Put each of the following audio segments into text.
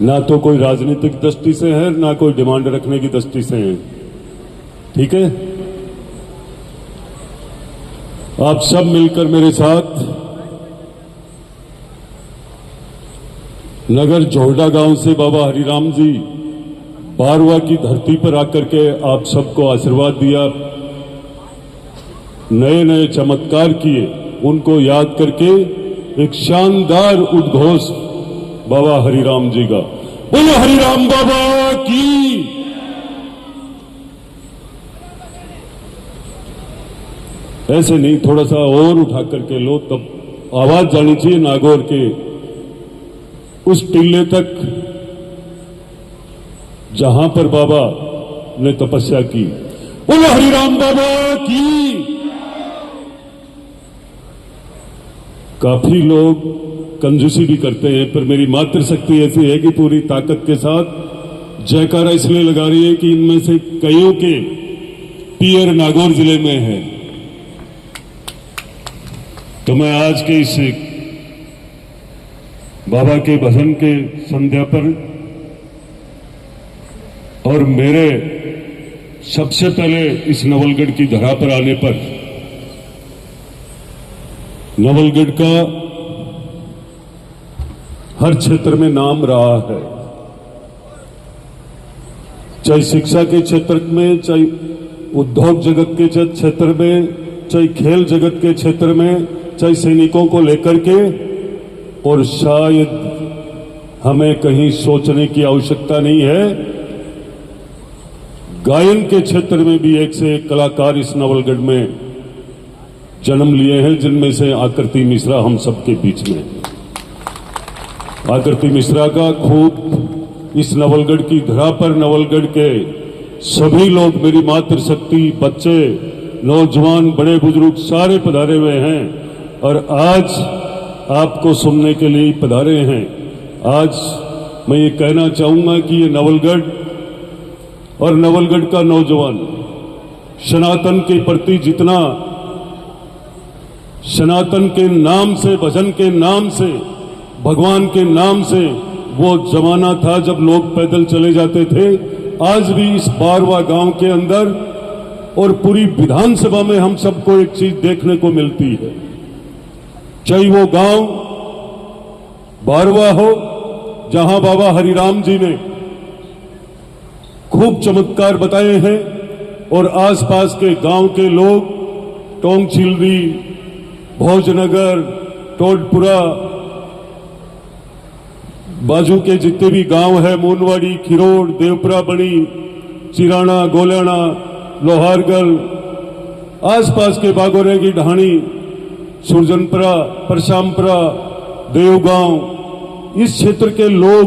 ना तो कोई राजनीतिक दृष्टि से है, ना कोई डिमांड रखने की दृष्टि से है। ठीक है, आप सब मिलकर मेरे साथ नगर जोहड़ा गांव से बाबा हरिराम जी बारवा की धरती पर आकर के आप सबको आशीर्वाद दिया, नए नए चमत्कार किए, उनको याद करके एक शानदार उद्घोष बाबा हरिराम जी का, बोलो हरिराम बाबा की। ऐसे नहीं, थोड़ा सा और उठा करके लो, तब आवाज जानी चाहिए नागौर के उस टीले तक जहां पर बाबा ने तपस्या की। बोलो हरिराम बाबा की। काफी लोग कंजूसी भी करते हैं, पर मेरी मातृशक्ति ऐसी है कि पूरी ताकत के साथ जयकारा इसलिए लगा रही है कि इनमें से कईयों के पियर नागौर जिले में है। तो मैं आज के इस बाबा के भजन के संध्या पर और मेरे सबसे पहले इस नवलगढ़ की धरा पर आने पर, नवलगढ़ का हर क्षेत्र में नाम रहा है, चाहे शिक्षा के क्षेत्र में, चाहे उद्योग जगत के क्षेत्र में, चाहे खेल जगत के क्षेत्र में, चाहे सैनिकों को लेकर के। और शायद हमें कहीं सोचने की आवश्यकता नहीं है, गायन के क्षेत्र में भी एक से एक कलाकार इस नवलगढ़ में जन्म लिए हैं, जिनमें से आकृति मिश्रा हम सबके बीच में। आकृति मिश्रा का खूब इस नवलगढ़ की धरा पर नवलगढ़ के सभी लोग, मेरी मातृशक्ति, बच्चे, नौजवान, बड़े बुजुर्ग सारे पधारे हुए हैं और आज आपको सुनने के लिए पधारे हैं। आज मैं ये कहना चाहूंगा कि ये नवलगढ़ और नवलगढ़ का नौजवान सनातन के प्रति जितना, सनातन के नाम से, भजन के नाम से, भगवान के नाम से, वो जमाना था जब लोग पैदल चले जाते थे। आज भी इस बारवा गांव के अंदर और पूरी विधानसभा में हम सबको एक चीज देखने को मिलती है, चाहे वो गांव बारवा हो जहां बाबा हरिराम जी ने खूब चमत्कार बताए हैं, और आसपास के गांव के लोग टोंग चिलरी, भोजनगर, टोडपुरा, बाजू के जितने भी गांव है, मोनवाड़ी, खिरोड़, देवपुरा, बड़ी, चिराना, गोलियाना, लोहारगल, आसपास के बागोरे की ढाणी, सुरजनपुरा, परशामपुरा, देवगांव, इस क्षेत्र के लोग,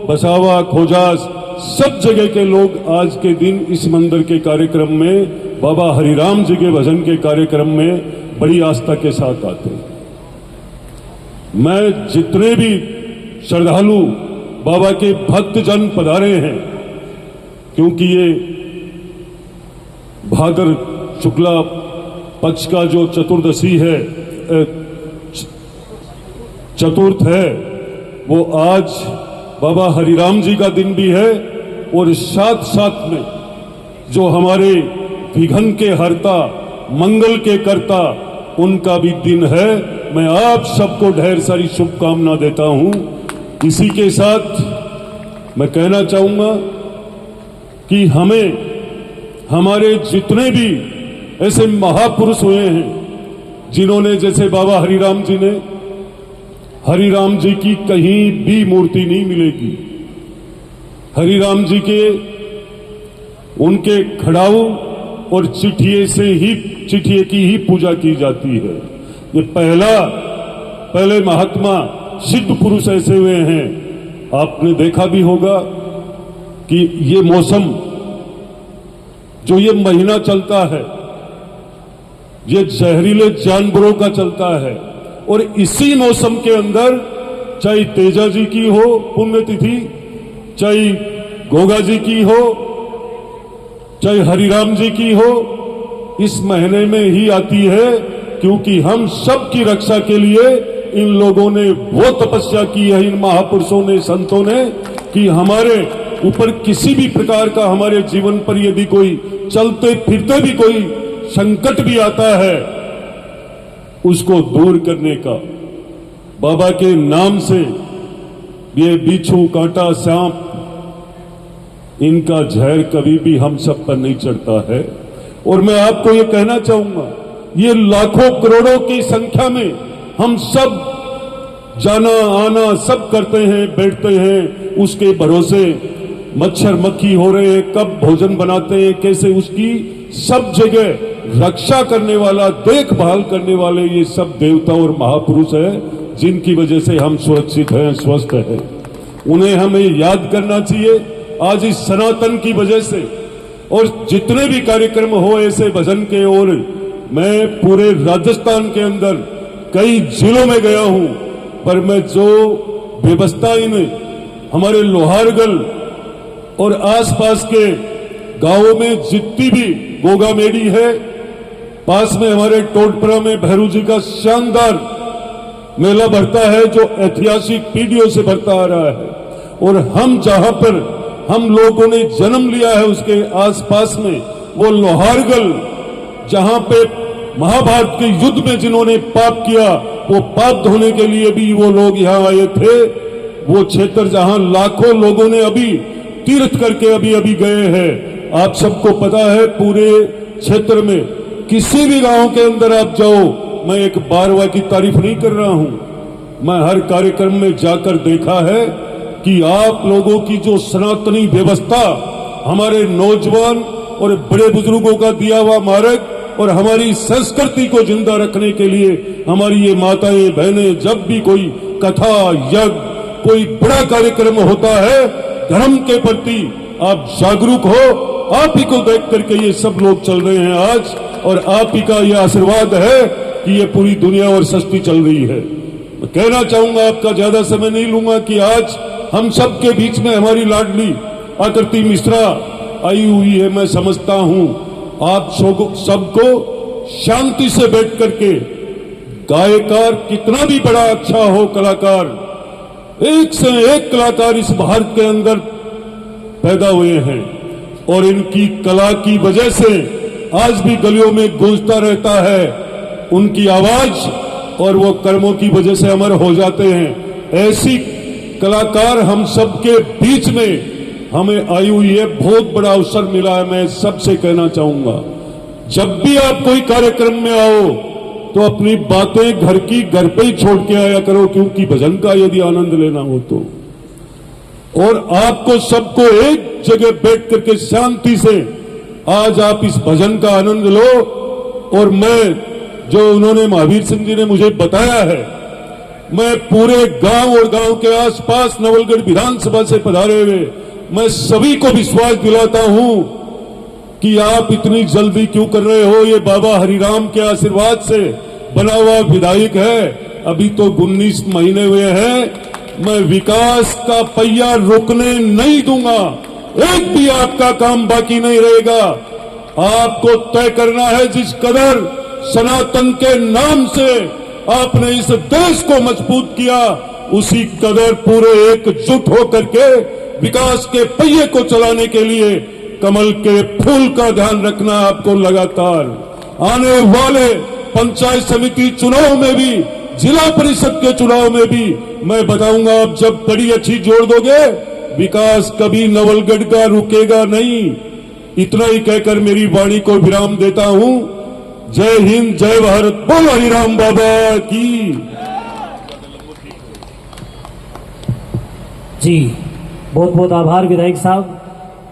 बसावा, खोजास, सब जगह के लोग आज के दिन इस मंदिर के कार्यक्रम में, बाबा हरिराम जी के भजन के कार्यक्रम में बड़ी आस्था के साथ आते हैं। मैं जितने भी श्रद्धालु बाबा के भक्तजन पधारे हैं, क्योंकि ये भाद्र शुक्ला पक्ष का जो चतुर्दशी है, चतुर्थ है, वो आज बाबा हरिराम जी का दिन भी है, और साथ साथ में जो हमारे विघ्न के हरता, मंगल के कर्ता, उनका भी दिन है। मैं आप सबको ढेर सारी शुभकामना देता हूं। इसी के साथ मैं कहना चाहूंगा कि हमें, हमारे जितने भी ऐसे महापुरुष हुए हैं, जिन्होंने, जैसे बाबा हरिराम जी ने, हरिराम जी की कहीं भी मूर्ति नहीं मिलेगी, हरिराम जी के उनके खड़ाऊ और चिठिए से ही, चिठिए की ही पूजा की जाती है। ये पहले महात्मा सिद्ध पुरुष ऐसे हुए हैं। आपने देखा भी होगा कि ये मौसम, जो ये महीना चलता है, ये जहरीले जानवरों का चलता है, और इसी मौसम के अंदर, चाहे तेजा जी की हो पुण्यतिथि, चाहे गोगा जी की हो, चाहे हरिराम जी की हो, इस महीने में ही आती है, क्योंकि हम सब की रक्षा के लिए इन लोगों ने वो तपस्या की है, इन महापुरुषों ने, संतों ने, कि हमारे ऊपर किसी भी प्रकार का हमारे जीवन पर यदि कोई चलते फिरते भी कोई संकट भी आता है, उसको दूर करने का बाबा के नाम से ये बिच्छू कांटा सांप इनका जहर कभी भी हम सब पर नहीं चढ़ता है। और मैं आपको ये कहना चाहूंगा, ये लाखों करोड़ों की संख्या में हम सब जाना आना सब करते हैं, बैठते हैं, उसके भरोसे मच्छर मक्खी हो रहे हैं, कब भोजन बनाते हैं, कैसे उसकी सब जगह रक्षा करने वाला, देखभाल करने वाले ये सब देवता और महापुरुष हैं, जिनकी वजह से हम सुरक्षित हैं, स्वस्थ हैं। उन्हें हमें याद करना चाहिए आज इस सनातन की वजह से। और जितने भी कार्यक्रम हो ऐसे भजन के, और मैं पूरे राजस्थान के अंदर कई जिलों में गया हूं, पर मैं जो व्यवस्था इन हमारे लोहारगढ़ और आसपास के गांवों में जितनी भी गोगा मेडी है, पास में हमारे टोटपरा में भैरू जी का शानदार मेला भरता है, जो ऐतिहासिक पीढ़ियों से भरता आ रहा है। और हम जहां पर हम लोगों ने जन्म लिया है उसके आसपास में वो लोहारगढ़, जहां पे महाभारत के युद्ध में जिन्होंने पाप किया, वो पाप धोने के लिए भी वो लोग यहां आए थे। वो क्षेत्र जहां लाखों लोगों ने अभी तीर्थ करके अभी गए हैं। आप सबको पता है, पूरे क्षेत्र में किसी भी गांव के अंदर आप जाओ, मैं एक बारवा की तारीफ नहीं कर रहा हूं, मैं हर कार्यक्रम में जाकर देखा है कि आप लोगों की जो सनातनी व्यवस्था, हमारे नौजवान और बड़े बुजुर्गों का दिया हुआ मार्ग और हमारी संस्कृति को जिंदा रखने के लिए हमारी ये माताएं बहनें, जब भी कोई कथा यज्ञ कोई बड़ा कार्यक्रम होता है धर्म के प्रति, आप जागरूक हो। आप ही को देख करके ये सब लोग चल रहे हैं आज, और आप ही का ये आशीर्वाद है कि ये पूरी दुनिया और सृष्टि चल रही है। मैं कहना चाहूंगा, आपका ज्यादा समय नहीं लूंगा, कि आज हम सब के बीच में हमारी लाडली आकृति मिश्रा आई हुई है। मैं समझता हूं आप सबको शांति से बैठ करके, गायकार कितना भी बड़ा अच्छा हो, कलाकार एक से एक कलाकार इस भारत के अंदर पैदा हुए हैं, और इनकी कला की वजह से आज भी गलियों में गूंजता रहता है उनकी आवाज, और वो कर्मों की वजह से अमर हो जाते हैं। ऐसी कलाकार हम सबके बीच में हमें आई हुई है, बहुत बड़ा अवसर मिला है। मैं सबसे कहना चाहूंगा, जब भी आप कोई कार्यक्रम में आओ तो अपनी बातें घर की घर पे ही छोड़ के आया करो, क्योंकि भजन का यदि आनंद लेना हो तो। और आपको सबको एक जगह बैठ करके शांति से आज आप इस भजन का आनंद लो। और मैं, जो उन्होंने महावीर सिंह जी ने मुझे बताया है, मैं पूरे गांव और गांव के आसपास नवलगढ़ विधानसभा से पधारे हुए मैं सभी को विश्वास दिलाता हूं कि आप इतनी जल्दी क्यों कर रहे हो। ये बाबा हरिराम के आशीर्वाद से बना हुआ विधायक है, अभी तो 19 महीने हुए हैं। मैं विकास का पहिया रुकने नहीं दूंगा, एक भी आपका काम बाकी नहीं रहेगा। आपको तय करना है, जिस कदर सनातन के नाम से आपने इस देश को मजबूत किया, उसी कदर पूरे एकजुट होकर के विकास के पहिए को चलाने के लिए कमल के फूल का ध्यान रखना आपको लगातार। आने वाले पंचायत समिति चुनाव में भी, जिला परिषद के चुनाव में भी मैं बताऊंगा, आप जब बड़ी अच्छी जोड़ दोगे, विकास कभी नवलगढ़ का रुकेगा नहीं। इतना ही कहकर मेरी वाणी को विराम देता हूं। जय हिंद, जय भारत, बोल हरिराम बाबा की। जी बहुत बहुत आभार विधायक साहब।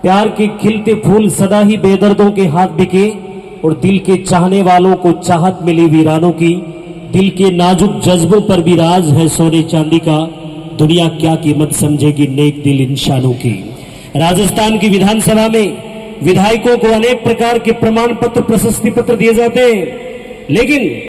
प्यार के खिलते फूल सदा ही बेदर्दों के हाथ बिके, और दिल के चाहने वालों को चाहत मिली वीरानों की। दिल के नाजुक जज्बों पर भी राज है सोने चांदी का, दुनिया क्या कीमत समझेगी नेक दिल इंसानों की। राजस्थान की विधानसभा में विधायकों को अनेक प्रकार के प्रमाण पत्र, प्रशस्ति पत्र दिए जाते हैं, लेकिन